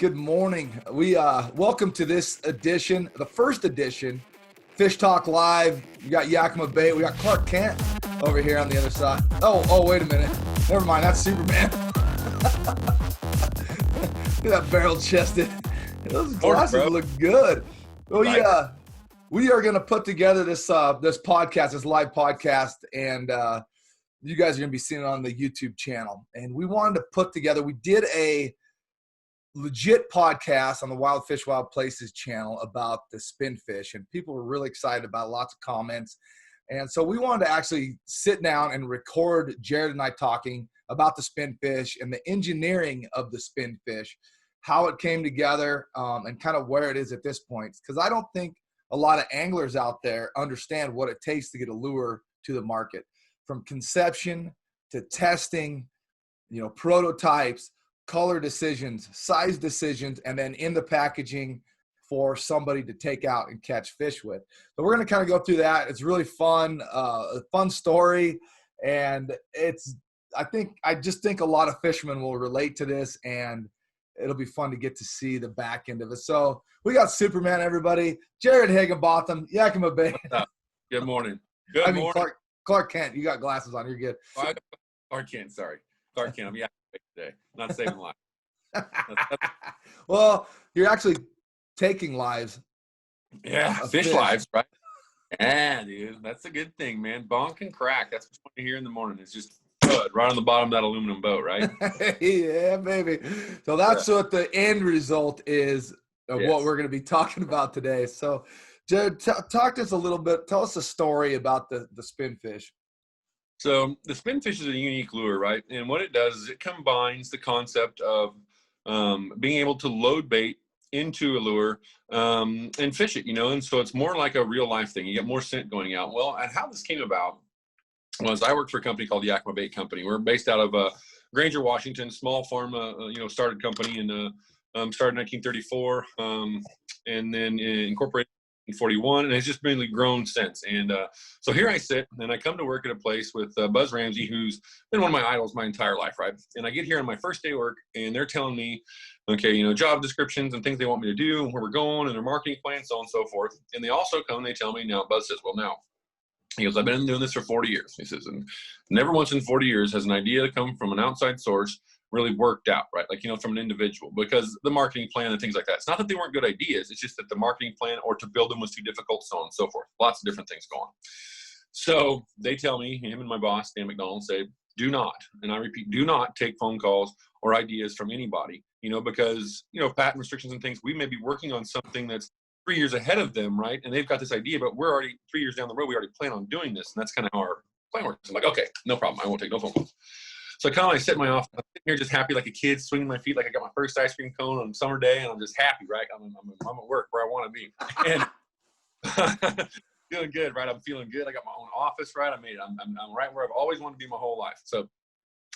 Good morning. We welcome to this edition, the first edition, Fish Talk Live. We got Yakima Bait. We got Clark Kent over here on the other side. Oh, wait a minute. Never mind. That's Superman. Look at that barrel chested. Those glasses look good. Well, yeah, we are going to put together this podcast, this live podcast, and you guys are going to be seeing it on the YouTube channel. And we wanted to put together. We did a legit podcast on the Wild Fish, Wild Places channel about the Spinfish, and people were really excited about lots of comments. And so we wanted to actually sit down and record Jarod and I talking about the Spinfish and the engineering of the Spinfish, how it came together, and kind of where it is at this point. Because I don't think a lot of anglers out there understand what it takes to get a lure to the market, from conception to testing, prototypes, color decisions, size decisions, and then in the packaging for somebody to take out and catch fish with. So we're going to kind of go through that. It's really fun, a fun story. And I just think a lot of fishermen will relate to this, and it'll be fun to get to see the back end of it. So we got Superman, everybody. Jarod Higginbotham, Yakima Bait. Good morning. Morning. Clark Kent, you got glasses on. You're good. Clark Kent, sorry. Clark Kent, I'm Yakima Bait today. Not saving lives. Well, you're actually taking lives. Yeah, fish lives, right? Yeah, dude. That's a good thing, man. Bonk and crack. That's what you want to hear in the morning. It's just good, right on the bottom of that aluminum boat, right? Yeah, baby. So that's what the end result is of what we're going to be talking about today. So, Jarod, talk to us a little bit. Tell us a story about the Spinfish. So the Spinfish is a unique lure, right? And what it does is it combines the concept of being able to load bait into a lure and fish it, and so it's more like a real life thing. You get more scent going out. Well, and how this came about was I worked for a company called the Yakima Bait Company. We're based out of Granger, Washington, small farm, started company in started in 1934, and then incorporated in 41, and it's just mainly grown since. And so here I sit, and I come to work at a place with Buzz Ramsey, who's been one of my idols my entire life, right? And I get here on my first day of work, and they're telling me, okay, job descriptions and things they want me to do, and where we're going, and their marketing plan, so on and so forth. And they also come, and they tell me, now, Buzz says, well, now, he goes, I've been doing this for 40 years. He says, and never once in 40 years has an idea come from an outside source really worked out, right? Like, from an individual, because the marketing plan and things like that. It's not that they weren't good ideas. It's just that the marketing plan or to build them was too difficult, so on and so forth. Lots of different things go on. So they tell me, him and my boss, Dan McDonald, say, do not, and I repeat, do not take phone calls or ideas from anybody, because, patent restrictions and things, we may be working on something that's 3 years ahead of them, right? And they've got this idea, but we're already 3 years down the road. We already plan on doing this. And that's kind of how our plan works. I'm like, okay, no problem. I won't take no phone calls. So I sit in my office. I'm sitting here just happy like a kid, swinging my feet like I got my first ice cream cone on a summer day, and I'm just happy, right? I'm at work where I want to be. And feeling good, right? I'm feeling good. I got my own office, right? I'm right where I've always wanted to be my whole life. So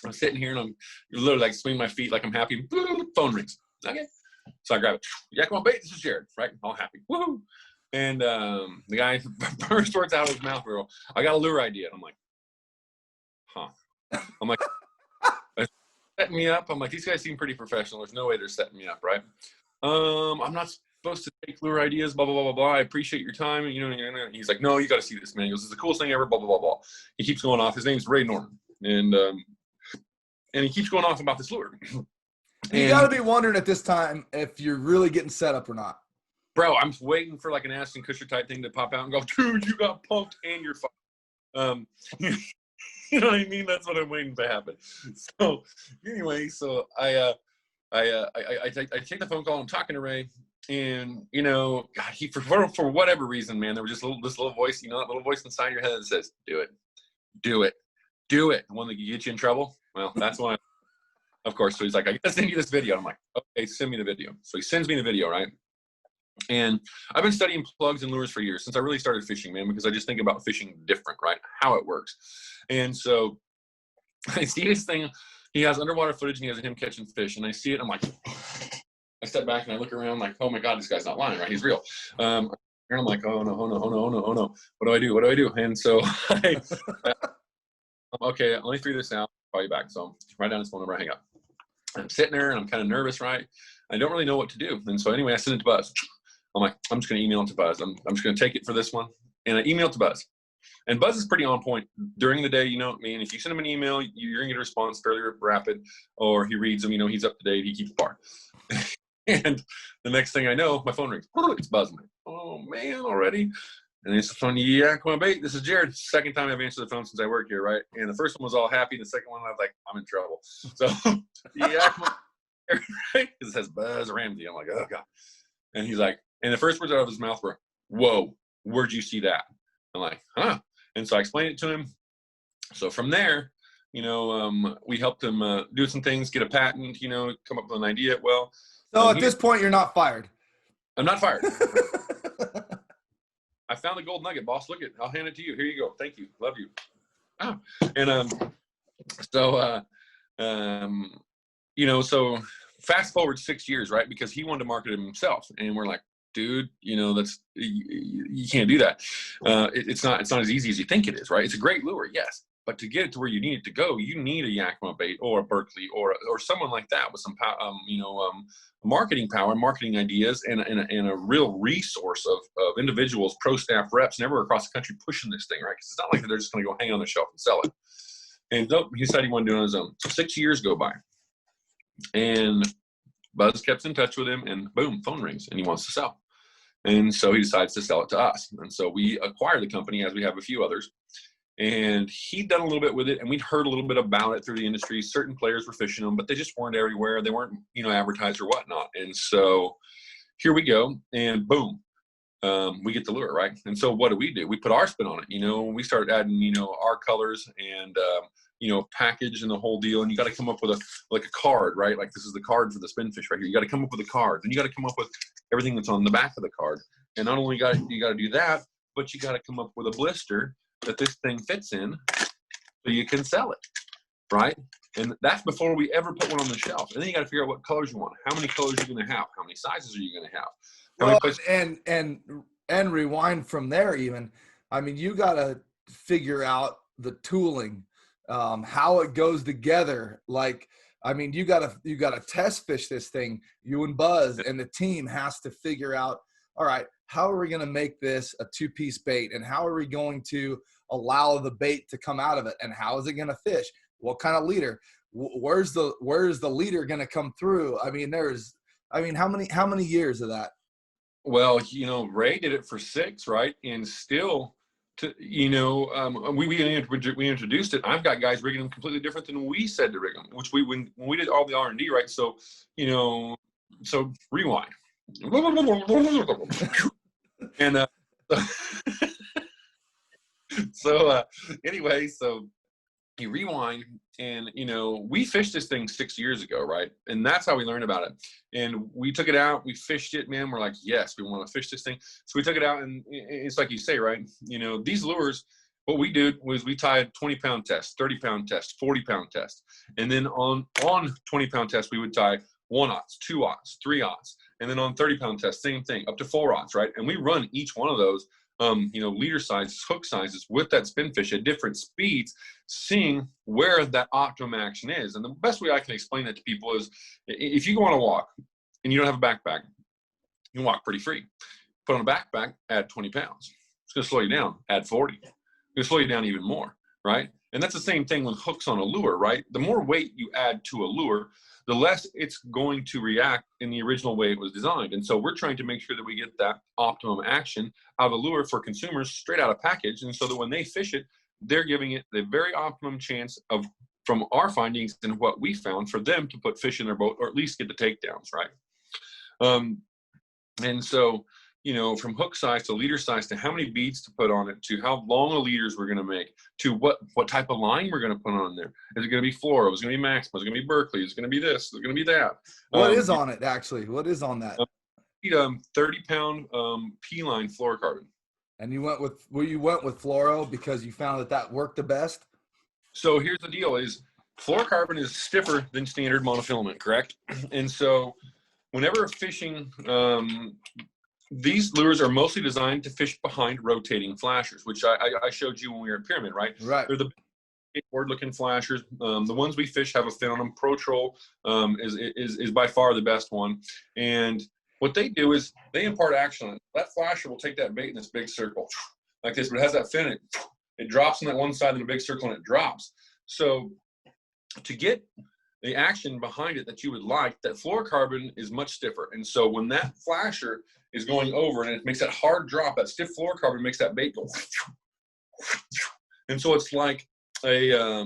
I'm sitting here, and I'm literally like swinging my feet like I'm happy. Phone rings. Okay. So I grab it. Yakima Bait, this is Jarod, right? All happy. Woohoo! And the guy first words out of his mouth, girl, I got a lure idea. And I'm like, huh. I'm like, setting me up. I'm like, these guys seem pretty professional. There's no way they're setting me up, right? I'm not supposed to take lure ideas, blah, blah, blah, blah, blah. I appreciate your time. And, he's like, no, you got to see this, man. He goes, this is the coolest thing ever, blah, blah, blah, blah. He keeps going off. His name's Ray Norton. And he keeps going off about this lure. You got to be wondering at this time if you're really getting set up or not. Bro, I'm waiting for like an Ashton Kutcher type thing to pop out and go, dude, you got punked and you're fucked. You know what I mean? That's what I'm waiting to happen. So anyway, I take the phone call. I'm talking to Ray, and God, he for whatever reason, man, there was just this little voice, that little voice inside your head that says, "Do it, do it, do it." The one that can get you in trouble. Well, that's why. Of course. So he's like, I gotta send you this video. I'm like, okay, send me the video. So he sends me the video, right? And I've been studying plugs and lures for years, since I really started fishing, man, because I just think about fishing different, right? How it works. And so I see this thing. He has underwater footage, and he has him catching fish. And I see it. I'm like, I step back and I look around like, oh my God, this guy's not lying, right? He's real. And I'm like, oh no. What do I do? And so okay, let me figure this out. I'll call you back. So write down his phone number, hang up. I'm sitting there and I'm kind of nervous, right? I don't really know what to do. And so anyway, I sent it to Buzz. I'm like, I'm just going to email it to Buzz. I'm just going to take it for this one. And I emailed to Buzz. And Buzz is pretty on point during the day. You know what I mean? If you send him an email, you're going to get a response fairly rapid, or he reads them, you know, he's up to date. He keeps par. And the next thing I know, my phone rings. Oh, it's Buzz. I'm like, oh, man, already? And it's from Yakima Bait. This is Jarod. Second time I've answered the phone since I work here, right? And the first one was all happy. The second one, I was like, I'm in trouble. So Yakima, right? Because it says Buzz Ramsey. I'm like, oh, God. And he's like, and the first words out of his mouth were, whoa, where'd you see that? I'm like, huh? And so I explained it to him. So from there, you know, we helped him do some things, get a patent, you know, come up with an idea. Well, so at this point, you're not fired. I'm not fired. I found the gold nugget, boss. Look it. I'll hand it to you. Here you go. Thank you. Love you. Oh. And you know, so fast forward 6 years, right? Because he wanted to market it himself, and we're like, dude, you know, that's you can't do that. It's not as easy as you think it is, right? It's a great lure, yes, but to get it to where you need it to go, you need a Yakima Bait or a Berkeley or someone like that with some marketing power, marketing ideas, and a real resource of individuals, pro staff reps, and everywhere across the country pushing this thing, right? Because it's not like they're just going to go hang on the shelf and sell it. And he decided he wanted to do it on his own. So 6 years go by, and Buzz kept in touch with him, and boom, phone rings, and he wants to sell. And so he decides to sell it to us. And so we acquired the company, as we have a few others. And he'd done a little bit with it, and we'd heard a little bit about it through the industry. Certain players were fishing them, but they just weren't everywhere. They weren't, you know, advertised or whatnot. And so here we go, and boom, we get the lure, right? And so what do? We put our spin on it. You know, we started adding, you know, our colors and, you know, package and the whole deal. And you got to come up with a card, right? Like, this is the card for the Spinfish right here. You got to come up with a card. Then you got to come up with everything that's on the back of the card. And not only you got to do that, but you got to come up with a blister that this thing fits in so you can sell it, right? And that's before we ever put one on the shelf. And then you got to figure out what colors you want. How many colors are you going to have? How many sizes are you going to have? Well, and rewind from there even. I mean, you got to figure out the tooling, how it goes together. Like, I mean, you got to test fish this thing. You and Buzz and the team has to figure out, all right, how are we going to make this a two-piece bait? And how are we going to allow the bait to come out of it? And how is it going to fish? What kind of leader? Where's the leader going to come through? I mean, how many years of that? Well, you know, Ray did it for 6, right? And still, we introduced it. I've got guys rigging them completely different than we said to rig them, which when we did all the R&D, right? So, you know, so rewind. And anyway, so you rewind, and you know, we fished this thing 6 years ago, right? And that's how we learned about it. And we took it out, we fished it, man. We're like, yes, we want to fish this thing. So we took it out, and it's like you say, right? You know, these lures, what we did was we tied 20-pound tests, 30-pound tests, 40-pound tests, and then on 20-pound tests we would tie 1/aughts, 2/aughts, 3/aughts, and then on 30-pound tests, same thing, up to 4/aughts, right? And we run each one of those, you know, leader sizes, hook sizes with that Spinfish at different speeds, seeing where that optimum action is. And the best way I can explain that to people is, if you go on a walk and you don't have a backpack, you can walk pretty free. Put on a backpack, add 20 pounds. It's going to slow you down, add 40. It's going to slow you down even more, right? And that's the same thing with hooks on a lure, right? The more weight you add to a lure, the less it's going to react in the original way it was designed. And so we're trying to make sure that we get that optimum action out of a lure for consumers straight out of package. And so that when they fish it, they're giving it the very optimum chance of, from our findings and what we found, for them to put fish in their boat, or at least get the takedowns, right? And so, you know, from hook size to leader size, to how many beads to put on it, to how long a leaders we're going to make, to what type of line we're going to put on there. Is it going to be fluoro? Is it going to be Maxima? Is it going to be Berkeley? Is it going to be this? Is it going to be that? What is on it, actually? What is on that? 30-pound P-line fluorocarbon. And you went with fluoro because you found that worked the best? So here's the deal: is fluorocarbon is stiffer than standard monofilament, correct? And so whenever fishing, these lures are mostly designed to fish behind rotating flashers, which I showed you when we were at Pyramid, right? Right. They're the skateboard looking flashers. The ones we fish have a fin on them. Pro Troll is by far the best one. And what they do is they impart action on it. That flasher will take that bait in this big circle like this, but it has that fin. It drops on that one side in a big circle and it drops. So to get the action behind it that you would like, that fluorocarbon is much stiffer. And so when that flasher is going over and it makes that hard drop, that stiff fluorocarbon makes that bait go. And so it's like a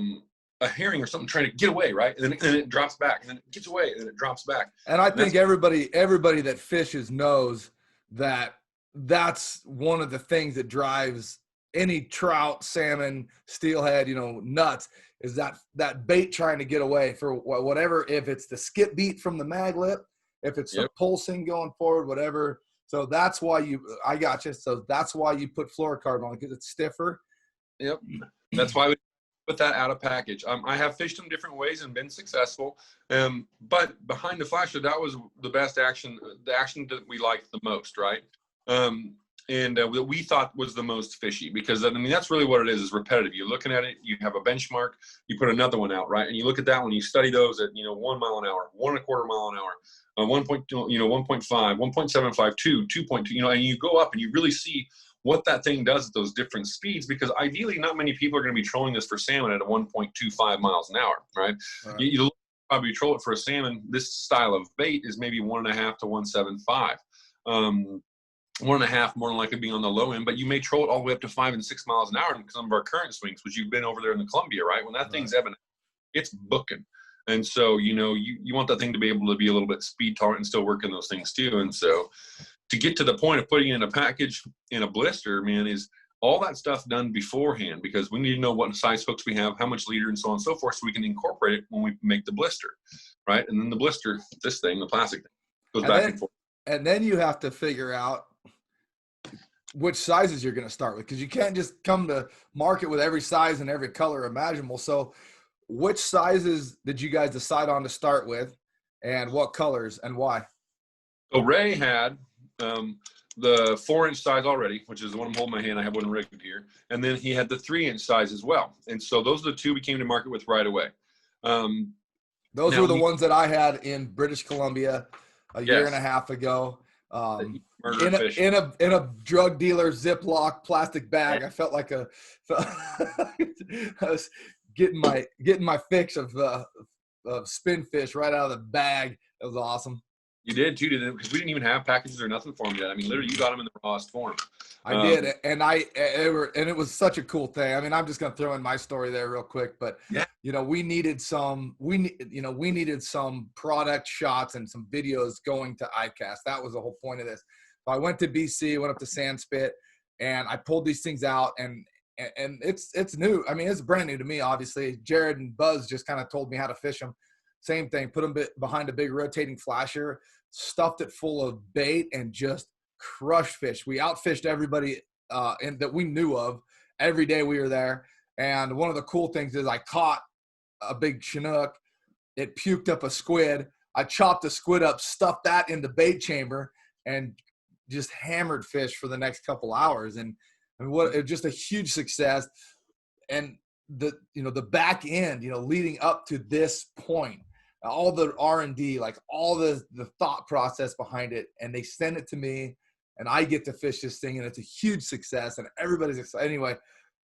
herring or something trying to get away, right? And then it drops back, and then it gets away, and then it drops back. And I think everybody that fishes knows that that's one of the things that drives any trout, salmon, steelhead, nuts, is that bait trying to get away for whatever, if it's the skip beat from the mag lip, if it's the pulsing going forward, whatever. So that's why I got you. So that's why you put fluorocarbon on, because it's stiffer. Yep. That's why we put that out of package. I have fished them different ways and been successful. But behind the flasher, that was the best action, the action that we liked the most, right? And that we thought was the most fishy, because that's really what it is repetitive. You're looking at it, you have a benchmark, you put another one out, right? And you look at that one, you study those at 1 mile an hour, 1.25 mile an hour, 1.5, 1.75, 2, 2.2, and you go up and you really see what that thing does at those different speeds, because ideally not many people are going to be trolling this for salmon at a 1.25 miles an hour, right? You probably troll it for a salmon. This style of bait is maybe 1.5 to 1.75. 1.5 more than likely being on the low end, but you may troll it all the way up to 5 and 6 miles an hour in some of our current swings, which you've been over there in the Columbia, right? When that thing's ebbing, it's booking. And so, you want that thing to be able to be a little bit speed tolerant and still work in those things too. And so to get to the point of putting it in a package in a blister, man, is all that stuff done beforehand, because we need to know what size hooks we have, how much leader, and so on and so forth, so we can incorporate it when we make the blister, right? And then the blister, this thing, the plastic thing, goes back and forth. And then you have to figure out which sizes you're going to start with, because you can't just come to market with every size and every color imaginable. So which sizes did you guys decide on to start with, and what colors and why? So Ray had the 4-inch size already, which is the one I'm holding in my hand. I have one rigged here. And then he had the 3-inch size as well. And so those are the two we came to market with right away. Those were the ones that I had in British Columbia a year and a half ago. In a drug dealer Ziploc plastic bag. I felt like I was getting my fix of Spinfish right out of the bag. It was awesome. You did too, didn't it? Because we didn't even have packages or nothing for them yet. I mean, literally, you got them in the rawest form. I did, and it was such a cool thing. I mean, I'm just gonna throw in my story there real quick, but we needed some product shots and some videos going to ICAST. That was the whole point of this. So I went to BC, went up to Sandspit, and I pulled these things out, and it's new. I mean, it's brand new to me. Obviously, Jarod and Buzz just kind of told me how to fish them. Same thing, put them behind a big rotating flasher, stuffed it full of bait, and just crushed fish. We outfished everybody that we knew of every day we were there. And one of the cool things is I caught a big Chinook. It puked up a squid. I chopped the squid up, stuffed that in the bait chamber, and just hammered fish for the next couple hours. And just a huge success. And the back end, leading up to this point, all the R&D, like all the thought process behind it, and they send it to me, and I get to fish this thing, and it's a huge success, and everybody's excited. Anyway,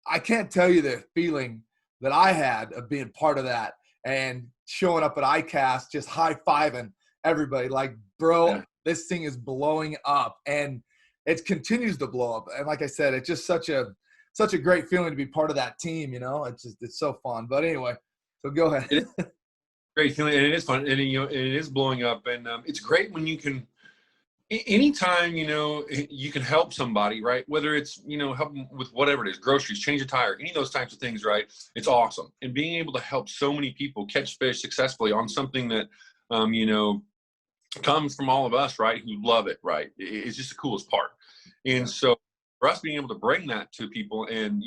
I can't tell you the feeling that I had of being part of that and showing up at ICAST, just high-fiving everybody, like, bro, this thing is blowing up, and it continues to blow up. And like I said, it's just such a great feeling to be part of that team. It's so fun. But anyway, so go ahead. Great feeling, and it is fun, and it is blowing up, and it's great when you can, anytime you can help somebody, right? Whether it's help them with whatever it is, groceries, change a tire, any of those types of things, right? It's awesome, and being able to help so many people catch fish successfully on something that comes from all of us, right? Who love it, right? It's just the coolest part, and so for us being able to bring that to people and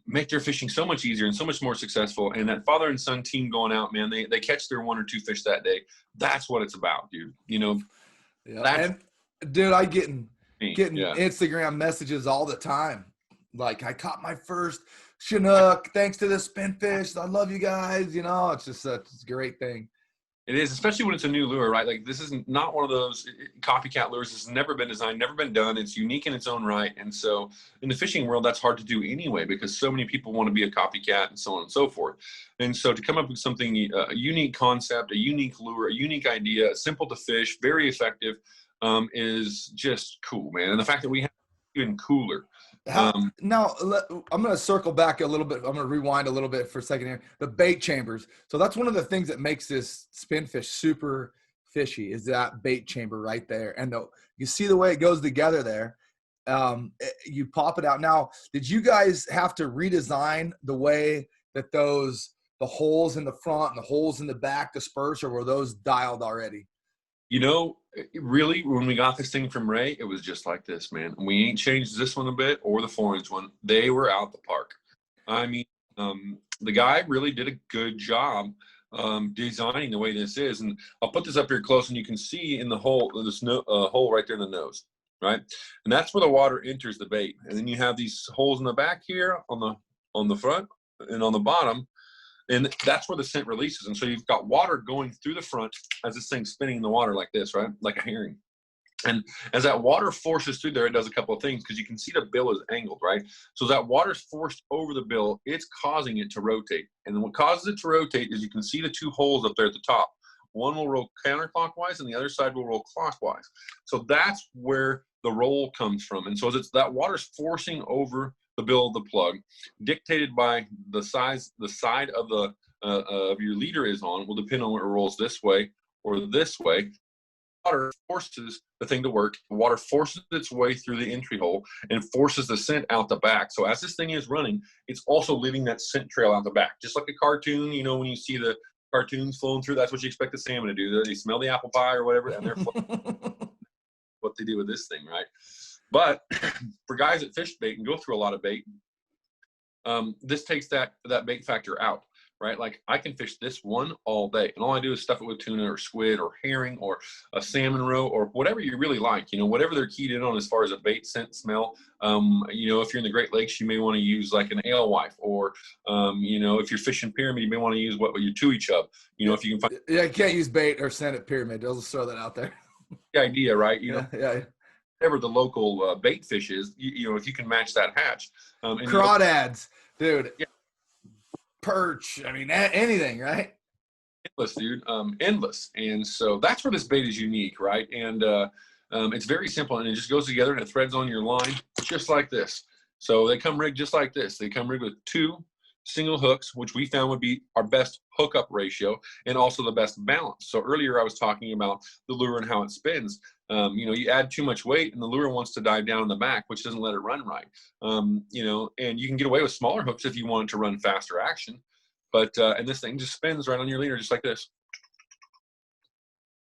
make their fishing so much easier and so much more successful, and that father and son team going out, man, they catch their 1 or 2 fish that day. That's what it's about, dude. And dude, I getting Instagram messages all the time. Like, I caught my first Chinook, thanks to the Spinfish. I love you guys. You know, it's just it's a great thing. It is, especially when it's a new lure, right? Like this is not one of those copycat lures. It's never been designed, never been done. It's unique in its own right. And so in the fishing world, that's hard to do anyway, because so many people want to be a copycat and so on and so forth. And so to come up with something, a unique concept, a unique lure, a unique idea, simple to fish, very effective, is just cool, man. And the fact that we have even cooler. Now, I'm going to circle back a little bit. I'm going to rewind a little bit for a second here. The bait chambers. So that's one of the things that makes this Spinfish super fishy, is that bait chamber right there. And you see the way it goes together there. You pop it out. Now, did you guys have to redesign the way that the holes in the front and the holes in the back disperse, or were those dialed already? You know, really, when we got this thing from Ray, it was just like this, man. We ain't changed this one a bit or the 4-inch one. They were out the park. I mean, the guy really did a good job designing the way this is. And I'll put this up here close, and you can see in the hole, this hole right there in the nose, right? And that's where the water enters the bait. And then you have these holes in the back here on the front and on the bottom. And that's where the scent releases. And so you've got water going through the front as this thing's spinning in the water like this, right? Like a herring. And as that water forces through there, it does a couple of things, because you can see the bill is angled, right? So as that water's forced over the bill, it's causing it to rotate. And then what causes it to rotate is you can see the two holes up there at the top. One will roll counterclockwise and the other side will roll clockwise. So that's where the roll comes from. And so as that water's forcing over the bill of the plug, dictated by the side of the of your leader is on, will depend on where it rolls this way or this way. Water forces the thing to work. The water forces its way through the entry hole and forces the scent out the back. So as this thing is running, it's also leaving that scent trail out the back, just like a cartoon. You know, when you see the cartoons flowing through, that's what you expect the salmon to do. They smell the apple pie or whatever, and they're what they do with this thing, right? But for guys that fish bait and go through a lot of bait, this takes that bait factor out, right? Like I can fish this one all day, and all I do is stuff it with tuna or squid or herring or a salmon roe or whatever you really like, you know, whatever they're keyed in on as far as a bait, scent, smell. You know, if you're in the Great Lakes, you may want to use like an alewife, or you know, if you're fishing pyramid, you may want to use your tui chub. You know, if you can find. Yeah, you can't use bait or scent at pyramid. I'll just throw that out there. The idea, right? You know. Yeah. Whatever the local bait fish is, you know, if you can match that hatch. Crawdads, dude. Yeah. Perch. I mean, anything, right? Endless, dude. Endless. And so that's where this bait is unique, right? And it's very simple, and it just goes together and it threads on your line just like this. So they come rigged just like this. They come rigged with 2 single hooks, which we found would be our best hookup ratio and also the best balance. So earlier I was talking about the lure and how it spins. You know, you add too much weight and the lure wants to dive down in the back, which doesn't let it run right. You know, and you can get away with smaller hooks if you want it to run faster action. But, and this thing just spins right on your leader, just like this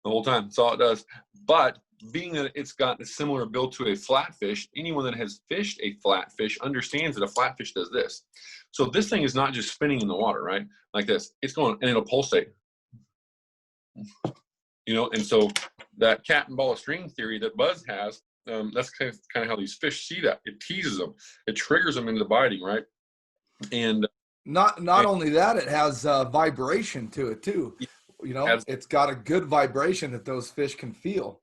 the whole time. That's all it does. But being that it's got a similar build to a flatfish, anyone that has fished a flatfish understands that a flatfish does this. So this thing is not just spinning in the water, right? Like this. It's going, and it'll pulsate. You know, and so that cat and ball of string theory that Buzz has, that's kind of how these fish see that. It teases them. It triggers them into biting, right? And not only that, it has vibration to it too. You know, it's got a good vibration that those fish can feel.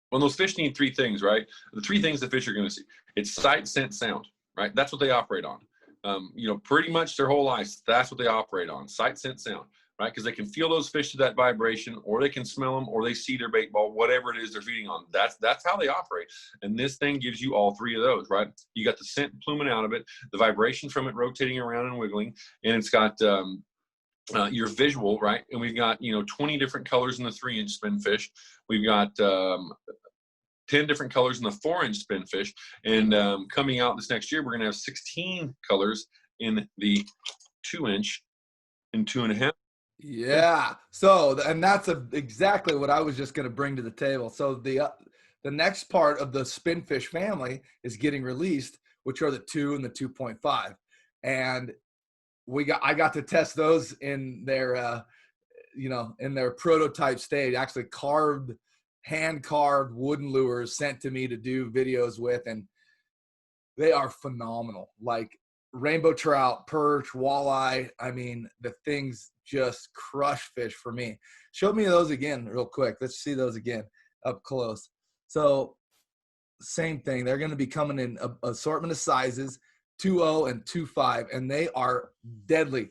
Well, those fish need 3 things, right? The 3 things the fish are going to see. It's sight, scent, sound, right? That's what they operate on. You know, pretty much their whole lives, that's what they operate on, sight, scent, sound, right? Because they can feel those fish to that vibration, or they can smell them, or they see their bait ball, whatever it is they're feeding on. That's how they operate. And this thing gives you all 3 of those, right? You got the scent pluming out of it, the vibration from it rotating around and wiggling, and it's got your visual, right? And we've got, you know, 20 different colors in the 3-inch Spinfish. We've got 10 different colors in the 4-inch Spinfish. And coming out this next year, we're going to have 16 colors in the 2-inch and 2.5. Yeah. So, and that's exactly what I was just going to bring to the table. So the next part of the Spinfish family is getting released, which are the 2 and the 2.5. And I got to test those in their, you know, in their prototype stage, actually hand carved wooden lures sent to me to do videos with. And they are phenomenal. Like rainbow trout, perch, walleye. I mean, the things just crush fish for me. Show me those again real quick. Let's see those again up close. So same thing. They're going to be coming in a assortment of sizes, 2.0 and 2.5, and they are deadly.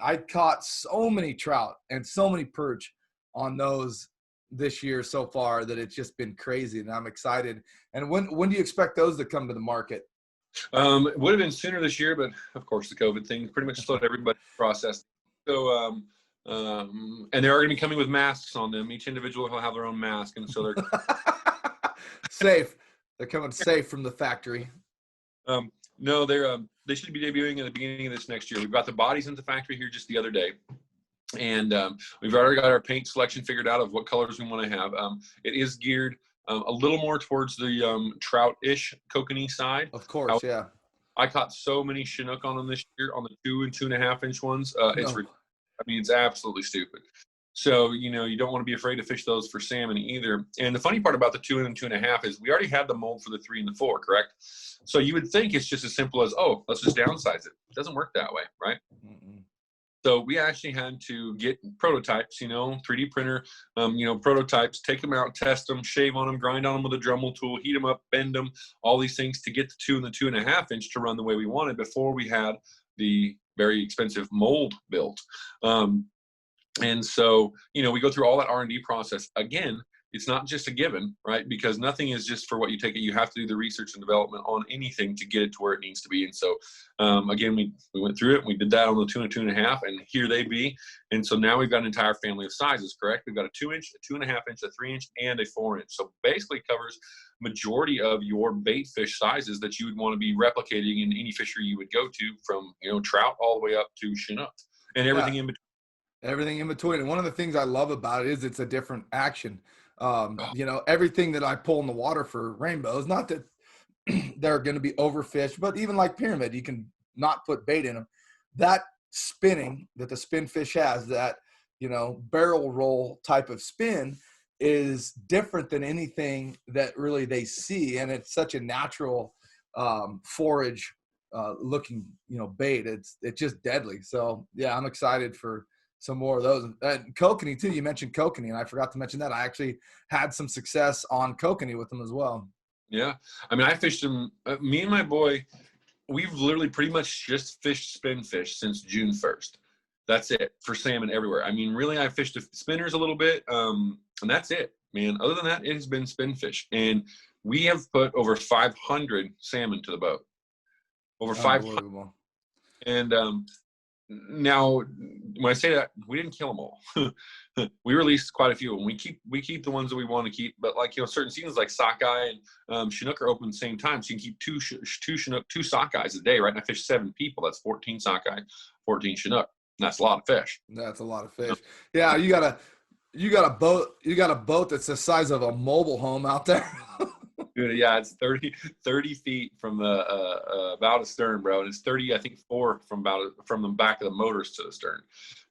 I caught so many trout and so many perch on those this year so far that it's just been crazy, and I'm excited. And when do you expect those to come to the market? It would have been sooner this year, but of course the COVID thing pretty much slowed everybody's process. So, and they are going to be coming with masks on them. Each individual will have their own mask, and so they're safe. They're coming safe from the factory. No, they should be debuting at the beginning of this next year. We've got the bodies in the factory here just the other day, and we've already got our paint selection figured out of what colors we want to have. It is geared a little more towards the trout-ish kokanee side. Of course, yeah. I caught so many Chinook on them this year on the 2 and 2.5 inch ones. It's it's absolutely stupid. So, you don't want to be afraid to fish those for salmon either. And the funny part about the 2 and 2.5 is we already had the mold for the 3 and the 4, correct? So you would think it's just as simple as, oh, let's just downsize it. It doesn't work that way, right? Mm-mm. So we actually had to get prototypes, 3D printer, prototypes, take them out, test them, shave on them, grind on them with a Dremel tool, heat them up, bend them, all these things to get the 2 and the 2.5 inch to run the way we wanted before we had the very expensive mold built. And so, we go through all that R&D process. Again, it's not just a given, right? Because nothing is just for what you take it. You have to do the research and development on anything to get it to where it needs to be. And so, again, we went through it. And we did that on the 2 and 2.5, and here they be. And so now we've got an entire family of sizes, correct? We've got a 2 inch, a 2.5 inch, a 3 inch, and a 4 inch. So basically covers majority of your bait fish sizes that you would want to be replicating in any fishery you would go to, from, trout all the way up to Chinook and everything in between. Everything in between. And one of the things I love about it is it's a different action. Everything that I pull in the water for rainbows, not that they're going to be overfished, but even like pyramid, you can not put bait in them. That spinning that the Spinfish has, that, barrel roll type of spin, is different than anything that really they see. And it's such a natural forage looking, bait. It's just deadly. So yeah, I'm excited for some more of those. Kokanee too. You mentioned kokanee, and I forgot to mention that. I actually had some success on kokanee with them as well. Yeah. I mean, I fished them, me and my boy, we've literally pretty much just fished Spinfish since June 1st. That's it for salmon everywhere. I mean, really, I fished the spinners a little bit, and that's it, man. Other than that, it has been Spinfish. And we have put over 500 salmon to the boat. Over 500. And now, when I say that, we didn't kill them all. We released quite a few, and we keep the ones that we want to keep. But certain seasons like sockeye and Chinook are open at the same time, so you can keep two Chinook, 2 sockeyes a day. Right, and I fish 7 people. That's 14 sockeye, 14 Chinook. And that's a lot of fish. That's a lot of fish. Yeah, you got a boat. You got a boat that's the size of a mobile home out there. Yeah, it's 30 feet from the bow to stern, bro, and it's 30, I think 4 from the back of the motors to the stern.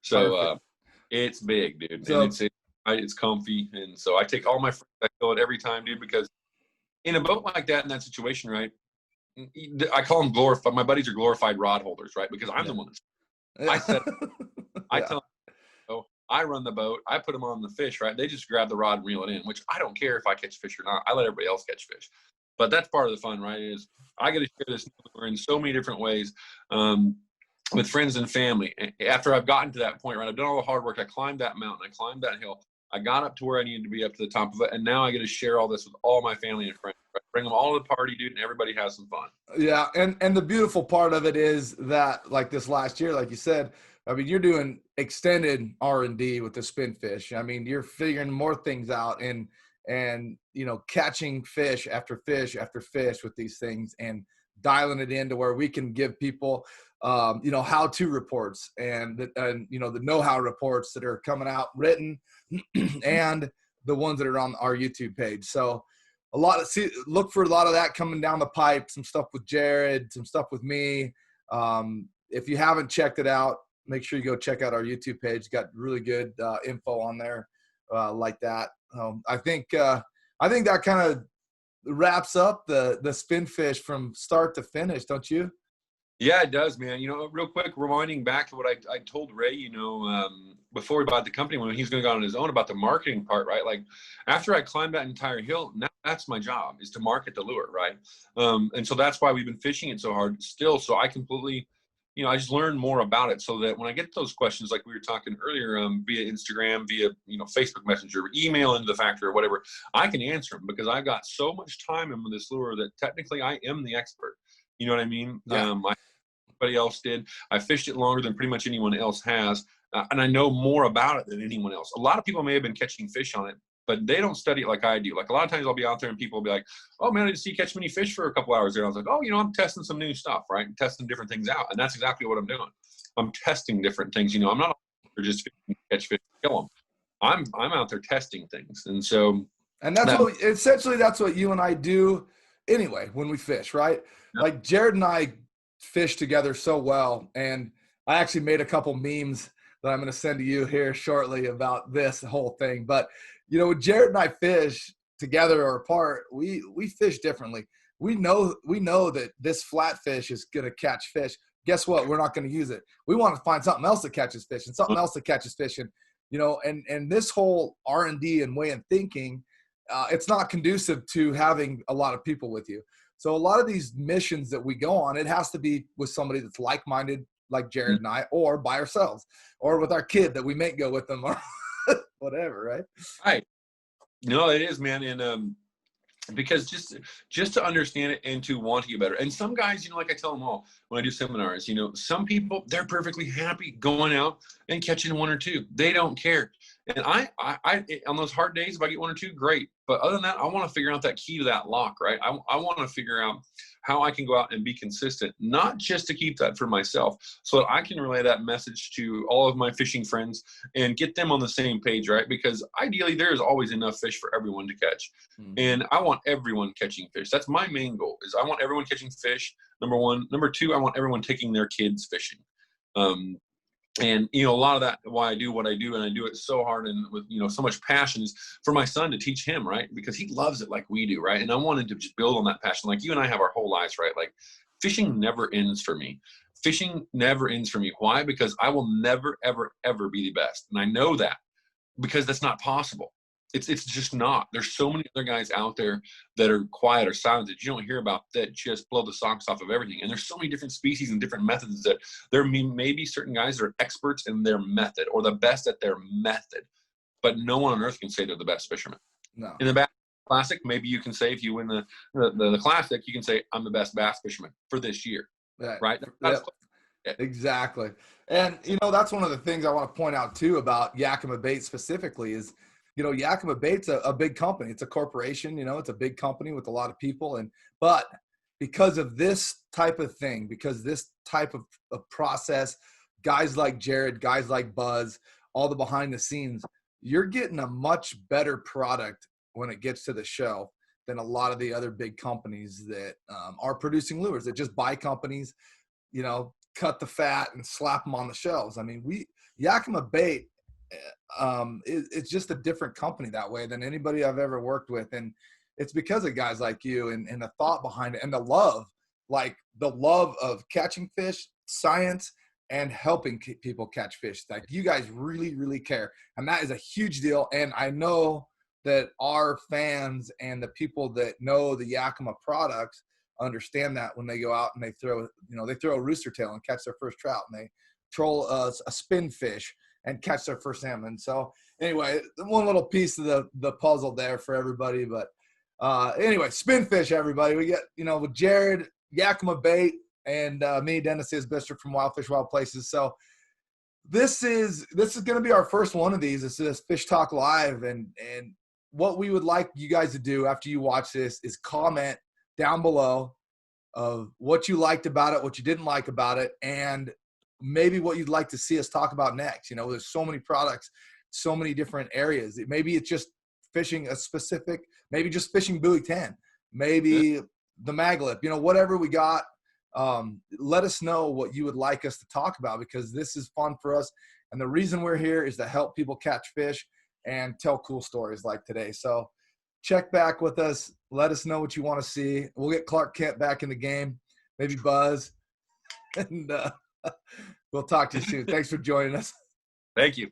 So it's big, dude, so, and it's comfy, and so I take all my friends. I fill it every time, dude, because in a boat like that, in that situation, right, I call them glorified. My buddies are glorified rod holders, right, because I'm the one. I said, I tell them, I run the boat. I put them on the fish, right? They just grab the rod and reel it in, which I don't care if I catch fish or not. I let everybody else catch fish. But that's part of the fun, right? Is I get to share this in so many different ways with friends and family. After I've gotten to that point, right, I've done all the hard work. I climbed that mountain. I climbed that hill. I got up to where I needed to be, up to the top of it. And now I get to share all this with all my family and friends. Right? Bring them all to the party, dude, and everybody has some fun. Yeah, and the beautiful part of it is that, like this last year, like you said, I mean, you're doing extended R&D with the Spinfish. I mean, you're figuring more things out and catching fish after fish after fish with these things and dialing it in to where we can give people, how-to reports and the know-how reports that are coming out written and the ones that are on our YouTube page. So look for a lot of that coming down the pipe, some stuff with Jarod, some stuff with me. If you haven't checked it out, make sure you go check out our YouTube page. Got really good info on there like that. I think that kind of wraps up the Spinfish from start to finish, don't you? Yeah, it does, man. Real quick, reminding back to what I told Ray, before we bought the company, when he was going to go on his own, about the marketing part, right? Like after I climbed that entire hill, now that's my job, is to market the lure, right? And so that's why we've been fishing it so hard still. So I completely, I just learned more about it, so that when I get those questions, like we were talking earlier, via Instagram, via, Facebook Messenger, email into the factory or whatever, I can answer them because I've got so much time in this lure that technically I am the expert. You know what I mean? Yeah. Anybody else did. I fished it longer than pretty much anyone else has, and I know more about it than anyone else. A lot of people may have been catching fish on it, but they don't study it like I do. Like a lot of times I'll be out there and people will be like, "Oh man, I didn't see you catch many fish for a couple hours there." I was like, "Oh, I'm testing some new stuff, right? I'm testing different things out," and that's exactly what I'm doing. I'm testing different things. I'm not just fishing to catch fish, kill them. I'm out there testing things, and so. And that's what you and I do anyway when we fish, right? Yeah. Like Jarod and I fish together so well. And I actually made a couple memes that I'm going to send to you here shortly about this whole thing. But, when Jarod and I fish together or apart, we fish differently. We know that this flatfish is going to catch fish. Guess what? We're not going to use it. We want to find something else that catches fish and something else that catches fish. And, and this whole R&D and way of thinking, it's not conducive to having a lot of people with you. So a lot of these missions that we go on, it has to be with somebody that's like-minded, like Jarod and I, or by ourselves, or with our kid that we may go with them, or whatever, right? Right. No, it is, man. And because just to understand it and to want to get better. And some guys, like I tell them all when I do seminars, some people, they're perfectly happy going out and catching one or two. They don't care. And I on those hard days, if I get one or two, great. But other than that, I want to figure out that key to that lock, right? I want to figure out how I can go out and be consistent, not just to keep that for myself, so that I can relay that message to all of my fishing friends and get them on the same page, right? Because ideally, there is always enough fish for everyone to catch. Mm-hmm. And I want everyone catching fish. That's my main goal, is I want everyone catching fish, number one. Number two, I want everyone taking their kids fishing. And, a lot of that, why I do what I do, and I do it so hard and with, so much passion, is for my son to teach him, right? Because he loves it like we do, right? And I wanted to just build on that passion. Like you and I have our whole lives, right? Like fishing never ends for me. Fishing never ends for me. Why? Because I will never, ever, ever be the best. And I know that because that's not possible. It's just not. There's so many other guys out there that are quiet or silent that you don't hear about, that just blow the socks off of everything. And there's so many different species and different methods that there may be certain guys that are experts in their method or the best at their method, but no one on earth can say they're the best fisherman. No. In the Bass Classic, maybe you can say, if you win the Classic, you can say, I'm the best bass fisherman for this year, right? Yeah. Exactly. And, that's one of the things I want to point out too about Yakima Bait specifically is, Yakima Bait's a big company. It's a corporation, it's a big company with a lot of people. But because of this type of thing, because this type of process, guys like Jarod, guys like Buzz, all the behind the scenes, you're getting a much better product when it gets to the show than a lot of the other big companies that are producing lures, that just buy companies, cut the fat and slap them on the shelves. I mean, Yakima Bait, it's just a different company that way than anybody I've ever worked with. And it's because of guys like you and the thought behind it and the love of catching fish, science, and helping people catch fish. Like you guys really, really care. And that is a huge deal. And I know that our fans and the people that know the Yakima products understand that when they go out and they throw a rooster tail and catch their first trout, and they troll a spinfish and catch their first salmon. So anyway, one little piece of the puzzle there for everybody. But anyway, Spinfish, everybody. We get, with Jarod, Yakima Bait, and me, Dennis Isbister from Wild Fish, Wild Places. So this is going to be our first one of these. This is Fish Talk Live. And what we would like you guys to do after you watch this is comment down below of what you liked about it, what you didn't like about it, and maybe what you'd like to see us talk about next. There's so many products, so many different areas. Maybe it's just fishing a specific, maybe just fishing buoy 10, maybe the maglip, whatever we got. Let us know what you would like us to talk about, because this is fun for us. And the reason we're here is to help people catch fish and tell cool stories like today. So check back with us. Let us know what you want to see. We'll get Clark Kent back in the game, maybe Buzz. And we'll talk to you soon. Thanks for joining us. Thank you.